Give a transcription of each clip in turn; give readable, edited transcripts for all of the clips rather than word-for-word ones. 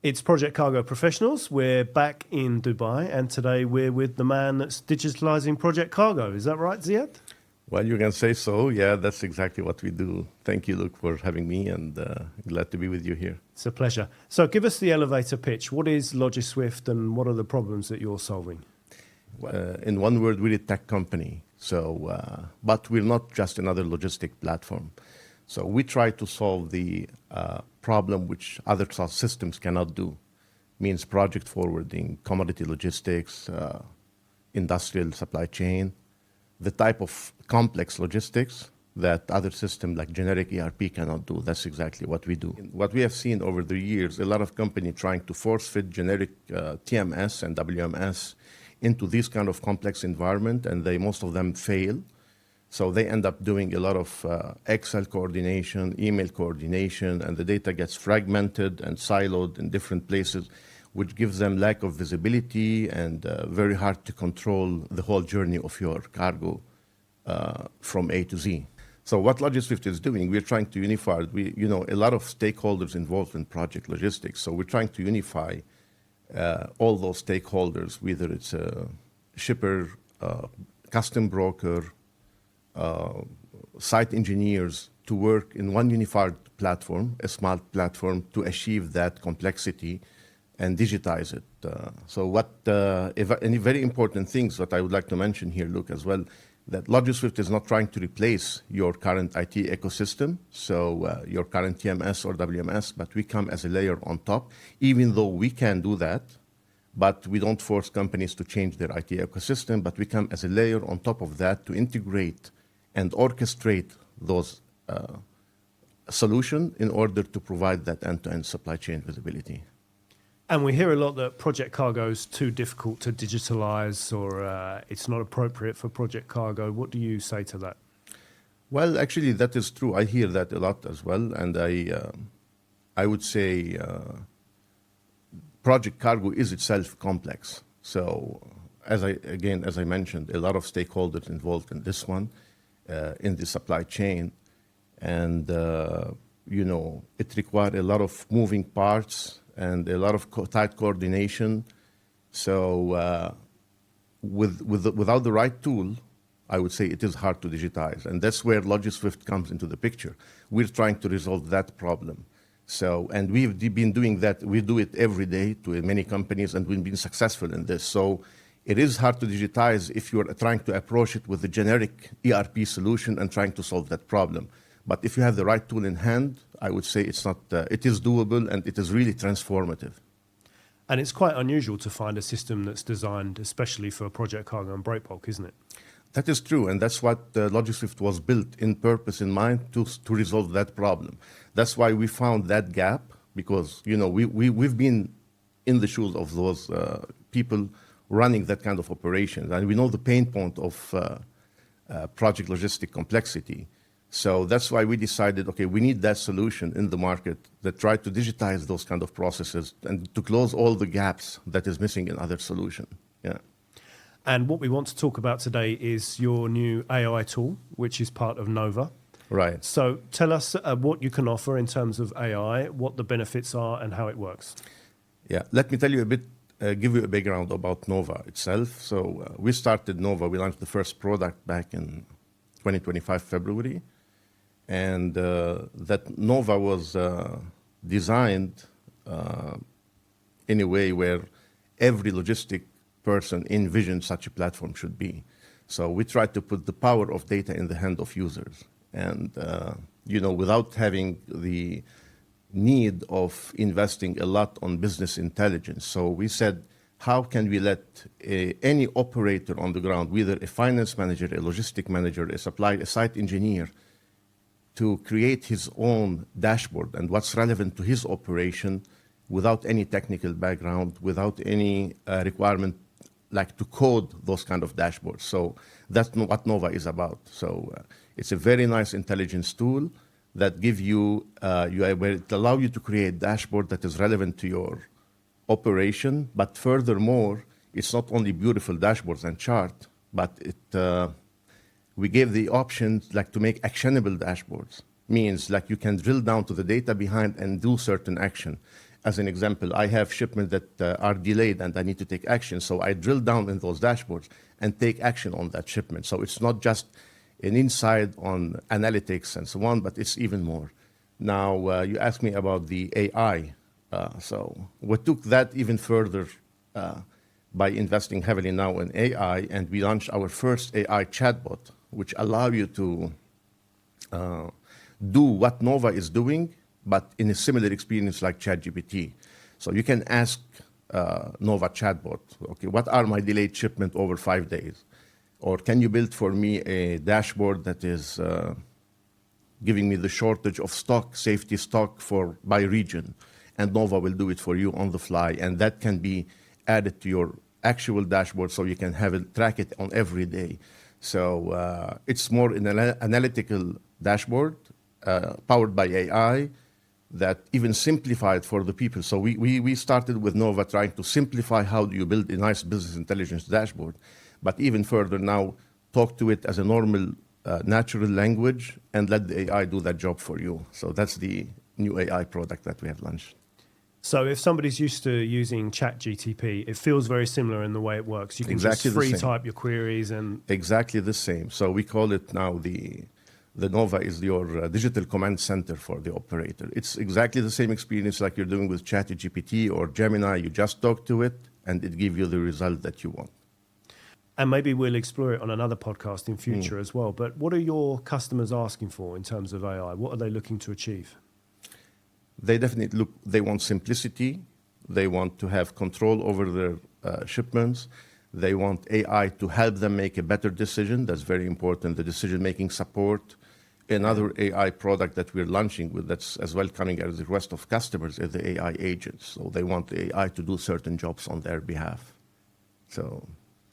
It's Project Cargo Professionals. We're back in Dubai, and today we're with the man that's digitalizing Project Cargo. Is that right, Ziad? Well, you can say so. Yeah, that's exactly what we do. Thank you, Luke, for having me, and glad to be with you here. It's a pleasure. So give us the elevator pitch. What is Logiswift, and what are the problems that you're solving? In one word, we're a tech company. But we're not just another logistic platform. So we try to solve the problem which other systems cannot do. Means project forwarding, commodity logistics, industrial supply chain, the type of complex logistics that other systems like generic ERP cannot do. That's exactly what we do. What we have seen over the years, a lot of companies trying to force fit generic TMS and WMS into this kind of complex environment, and most of them fail. So they end up doing a lot of Excel coordination, email coordination, and the data gets fragmented and siloed in different places, which gives them lack of visibility and very hard to control the whole journey of your cargo from A to Z. So what Logiswift is doing, we're trying to unify, a lot of stakeholders involved in project logistics. So we're trying to unify all those stakeholders, whether it's a shipper, custom broker, site engineers, to work in one unified platform, a smart platform, to achieve that complexity and digitize it. Any very important things that I would like to mention here, Luke, as well, that Logiswift is not trying to replace your current IT ecosystem, so your current TMS or WMS, but we come as a layer on top, even though we can do that, but we don't force companies to change their IT ecosystem, but we come as a layer on top of that to integrate and orchestrate those solutions in order to provide that end-to-end supply chain visibility. And we hear a lot that Project Cargo is too difficult to digitalize, or it's not appropriate for Project Cargo. What do you say to that? Well, actually, that is true. I hear that a lot as well. And I would say Project Cargo is itself complex. So as I mentioned, a lot of stakeholders involved in this one, in the supply chain. And, it required a lot of moving parts and a lot of tight coordination. So without the right tool, I would say it is hard to digitize. And that's where Logiswift comes into the picture. We're trying to resolve that problem. And we've been doing that. We do it every day to many companies, and we've been successful in this. So it is hard to digitize if you're trying to approach it with a generic ERP solution and trying to solve that problem. But if you have the right tool in hand, I would say it is doable, and it is really transformative. And it's quite unusual to find a system that's designed especially for Project Cargo and breakbulk, isn't it? That is true, and that's what Logiswift was built in purpose in mind to resolve that problem. That's why we found that gap, because we've been in the shoes of those people running that kind of operations, and we know the pain point of project logistic complexity. So that's why we decided, okay, we need that solution in the market that try to digitize those kind of processes and to close all the gaps that is missing in other solutions. Yeah. And what we want to talk about today is your new AI tool, which is part of Nova. Right. So tell us what you can offer in terms of AI, what the benefits are, and how it works. Yeah, let me tell you a bit, give you a background about Nova itself. So we started Nova, we launched the first product back in 2025 February. And that Nova was designed in a way where every logistic person envisioned such a platform should be. So we tried to put the power of data in the hand of users, and without having the need of investing a lot on business intelligence. So we said, how can we let any operator on the ground, whether a finance manager, a logistic manager, a site engineer, to create his own dashboard and what's relevant to his operation without any technical background, without any requirement like to code those kind of dashboards. So that's what Nova is about. So it's a very nice intelligence tool that give you, where it allow you to create dashboard that is relevant to your operation. But furthermore, it's not only beautiful dashboards and chart, but we gave the options like to make actionable dashboards. Means like you can drill down to the data behind and do certain action. as an example, I have shipments that are delayed and I need to take action. So I drill down in those dashboards and take action on that shipment. So it's not just an insight on analytics and so on, but it's even more. Now, you asked me about the AI. So we took that even further by investing heavily now in AI, and we launched our first AI chatbot, which allow you to do what Nova is doing, but in a similar experience like ChatGPT. So you can ask Nova chatbot, okay, what are my delayed shipment over 5 days? Or can you build for me a dashboard that is giving me the shortage of stock, safety stock by region? And Nova will do it for you on the fly. And that can be added to your actual dashboard so you can have it, track it on every day. So it's more an analytical dashboard powered by AI that even simplified for the people. So we started with Nova trying to simplify how do you build a nice business intelligence dashboard, but even further now talk to it as a normal natural language and let the AI do that job for you. So that's the new AI product that we have launched. So if somebody's used to using ChatGPT, it feels very similar in the way it works. You can Exactly just free type your queries and... Exactly the same. So we call it now the Nova is your digital command center for the operator. It's exactly the same experience like you're doing with ChatGPT or Gemini. You just talk to it and it gives you the result that you want. And maybe we'll explore it on another podcast in future as well. But what are your customers asking for in terms of AI? What are they looking to achieve? They definitely they want simplicity. They want to have control over their shipments. They want AI to help them make a better decision. That's very important. The decision-making support. Another AI product that we're launching with that's as well coming as the request of customers is the AI agents. So they want the AI to do certain jobs on their behalf. So,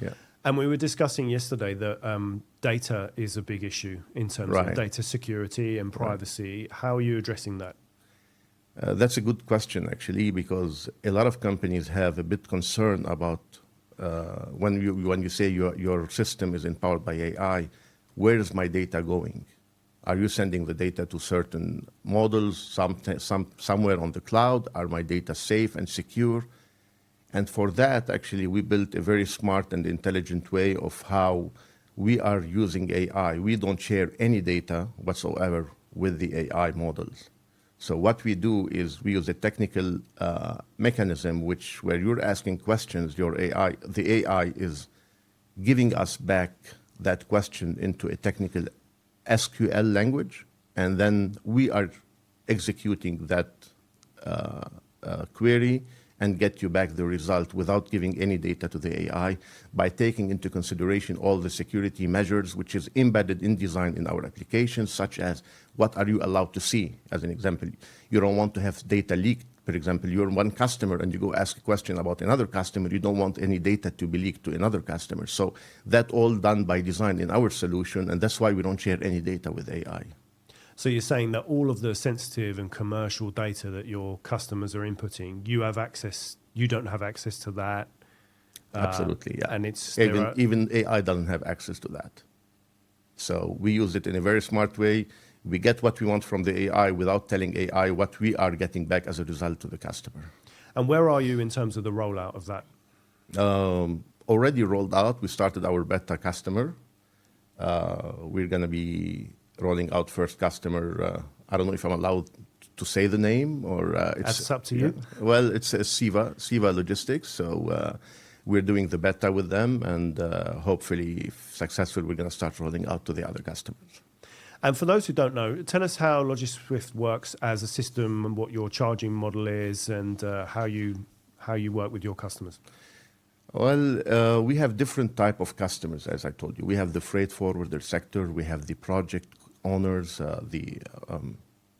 yeah. And we were discussing yesterday that data is a big issue in terms of data security and privacy. Right. How are you addressing that? That's a good question, actually, because a lot of companies have a bit concern about when you say your system is empowered by AI, where is my data going? Are you sending the data to certain models, somewhere on the cloud? Are my data safe and secure? And for that, actually, we built a very smart and intelligent way of how we are using AI. We don't share any data whatsoever with the AI models. So what we do is we use a technical mechanism where you're asking questions, the AI is giving us back that question into a technical SQL language, and then we are executing that query and get you back the result without giving any data to the AI by taking into consideration all the security measures, which is embedded in design in our applications, such as what are you allowed to see? As an example, you don't want to have data leaked. For example, you're one customer and you go ask a question about another customer, you don't want any data to be leaked to another customer. So that all done by design in our solution, and that's why we don't share any data with AI. So you're saying that all of the sensitive and commercial data that your customers are inputting, you don't have access to that? Absolutely, yeah. And it's even AI doesn't have access to that. So we use it in a very smart way. We get what we want from the AI without telling AI what we are getting back as a result to the customer. And where are you in terms of the rollout of that? Already rolled out. We started our beta customer. We're going to be rolling out first customer. I don't know if I'm allowed to say the name or it's up to you. Well, it's Ceva Logistics. So we're doing the beta with them, and hopefully, if successful, we're going to start rolling out to the other customers. And for those who don't know, tell us how Logiswift works as a system and what your charging model is and how you work with your customers. Well, we have different type of customers, as I told you. We have the freight forwarder sector, we have the project owners, the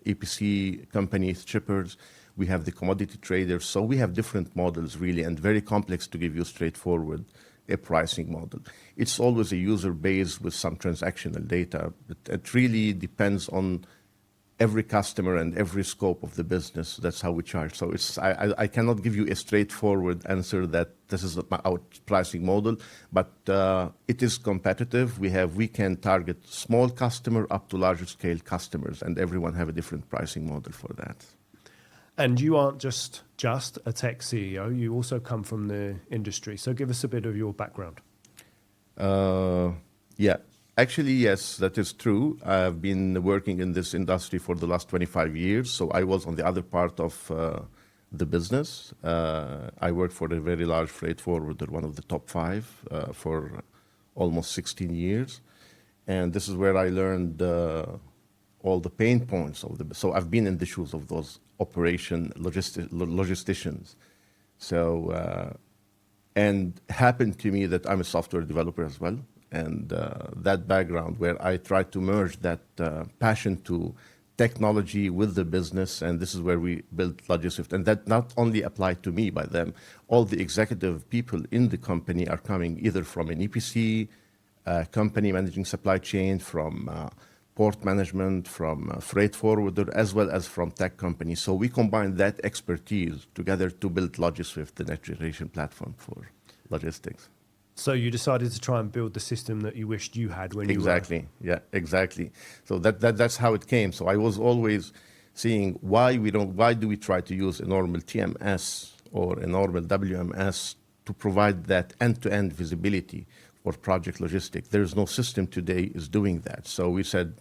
EPC companies, shippers, we have the commodity traders. So we have different models, really, and very complex to give you straightforward a pricing model. It's always a user base with some transactional data, but it really depends on every customer and every scope of the business. That's how we charge. So I cannot give you a straightforward answer that this is our pricing model, but it is competitive. We can target small customer up to larger scale customers, and everyone have a different pricing model for that. And you aren't just a tech CEO, you also come from the industry. So give us a bit of your background. Yeah, actually, yes, that is true. I've been working in this industry for the last 25 years. So I was on the other part of the business. I worked for a very large freight forwarder, one of the top five, for almost 16 years. And this is where I learned all the pain points of the. So I've been in the shoes of those logisticians. So, and happened to me that I'm a software developer as well. And that background where I try to merge that passion to technology with the business, and this is where we built Logiswift. And that not only applied to me by them, all the executive people in the company are coming either from an EPC company managing supply chain, from port management, from freight forwarder, as well as from tech companies. So we combine that expertise together to build Logiswift, the next generation platform for logistics. So you decided to try and build the system that you wished you had when Exactly. Yeah, exactly. So that's how it came. So I was always seeing why do we try to use a normal TMS or a normal WMS to provide that end-to-end visibility for project logistics. There's no system today is doing that. So we said,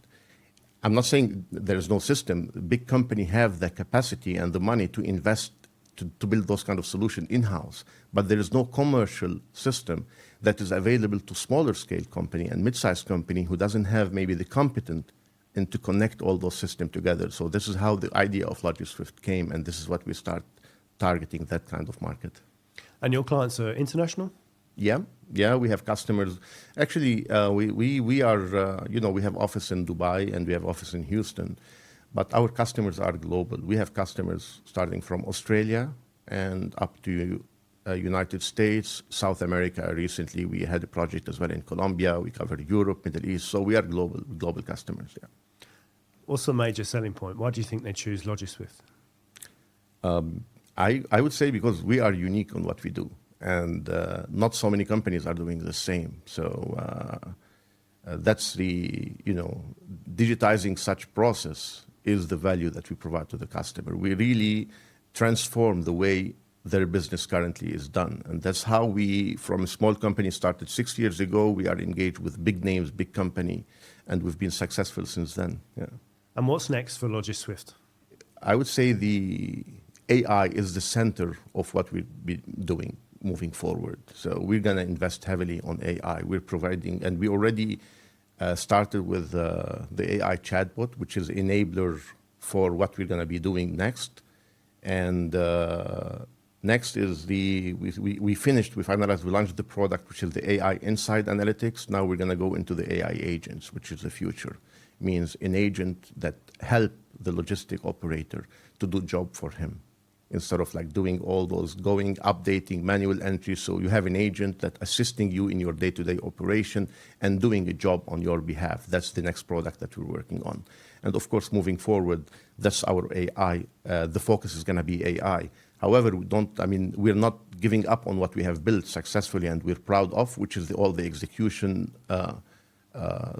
I'm not saying there's no system. Big company have the capacity and the money to invest to build those kind of solution in-house, but there is no commercial system that is available to smaller scale company and mid-sized company who doesn't have maybe the competent and to connect all those systems together. So this is how the idea of Logiswift came, and this is what we start targeting that kind of market. And your clients are international? Yeah, we have customers. Actually, we are, we have office in Dubai and we have office in Houston, but our customers are global. We have customers starting from Australia and up to United States, South America. Recently, we had a project as well in Colombia. We covered Europe, Middle East. So we are global customers. Yeah. What's the major selling point? Why do you think they choose Logiswift? I would say because we are unique on what we do. And not so many companies are doing the same. So that's the, digitizing such process is the value that we provide to the customer. We really transform the way their business currently is done. And that's how we, from a small company, started 6 years ago. We are engaged with big names, big company, and we've been successful since then. Yeah. And what's next for Logiswift? I would say the AI is the center of what we'll be doing moving forward. So we're going to invest heavily on AI. We're providing, and we already started with the AI chatbot, which is enabler for what we're going to be doing next. And next is we finalized, we launched the product, which is the AI Inside Analytics. Now we're going to go into the AI agents, which is the future. Means an agent that help the logistic operator to do job for him, instead of like doing all those updating manual entries. So you have an agent that assisting you in your day-to-day operation and doing a job on your behalf. That's the next product that we're working on. And of course, moving forward, that's our AI. The focus is going to be AI. However, we're not giving up on what we have built successfully and we're proud of, which is all the execution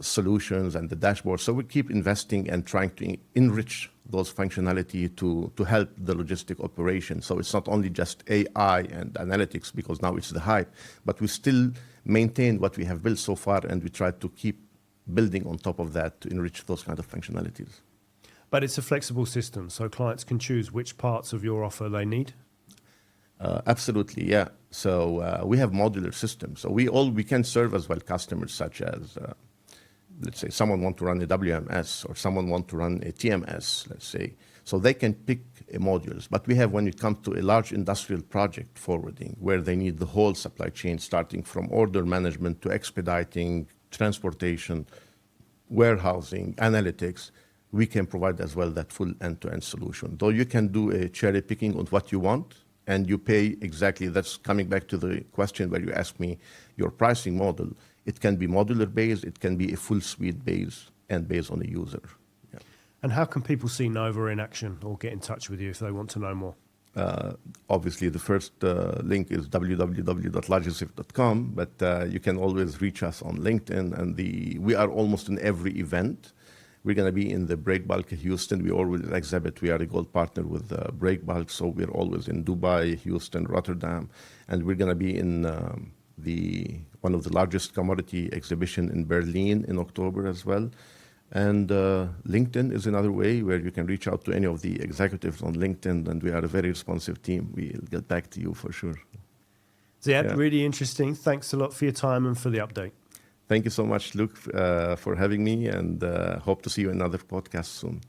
solutions and the dashboard. So we keep investing and trying to enrich those functionality to help the logistic operation. So it's not only just AI and analytics, because now it's the hype, but we still maintain what we have built so far, and we try to keep building on top of that to enrich those kind of functionalities. But it's a flexible system, so clients can choose which parts of your offer they need? Absolutely, yeah. So we have modular systems. So we can serve as well customers such as, let's say, someone want to run a WMS or someone want to run a TMS, let's say. So they can pick modules. But we have, when it comes to a large industrial project forwarding, where they need the whole supply chain, starting from order management to expediting, transportation, warehousing, analytics, we can provide as well that full end-to-end solution. Though you can do a cherry picking on what you want, and you pay exactly, that's coming back to the question where you asked me your pricing model. It can be modular based, it can be a full suite based, and based on a user. Yeah. And how can people see Nova in action or get in touch with you if they want to know more? Obviously, the first link is www.logiswift.com, but you can always reach us on LinkedIn, and we are almost in every event. We're going to be in the Breakbulk Houston. We always exhibit. We are a gold partner with Breakbulk, so we're always in Dubai, Houston, Rotterdam, and we're going to be in one of the largest commodity exhibition in Berlin in October as well. And LinkedIn is another way where you can reach out to any of the executives on LinkedIn, and we are a very responsive team. We'll get back to you for sure. Ziad, really interesting. Thanks a lot for your time and for the update. Thank you so much, Luke, for having me, and hope to see you in another podcast soon.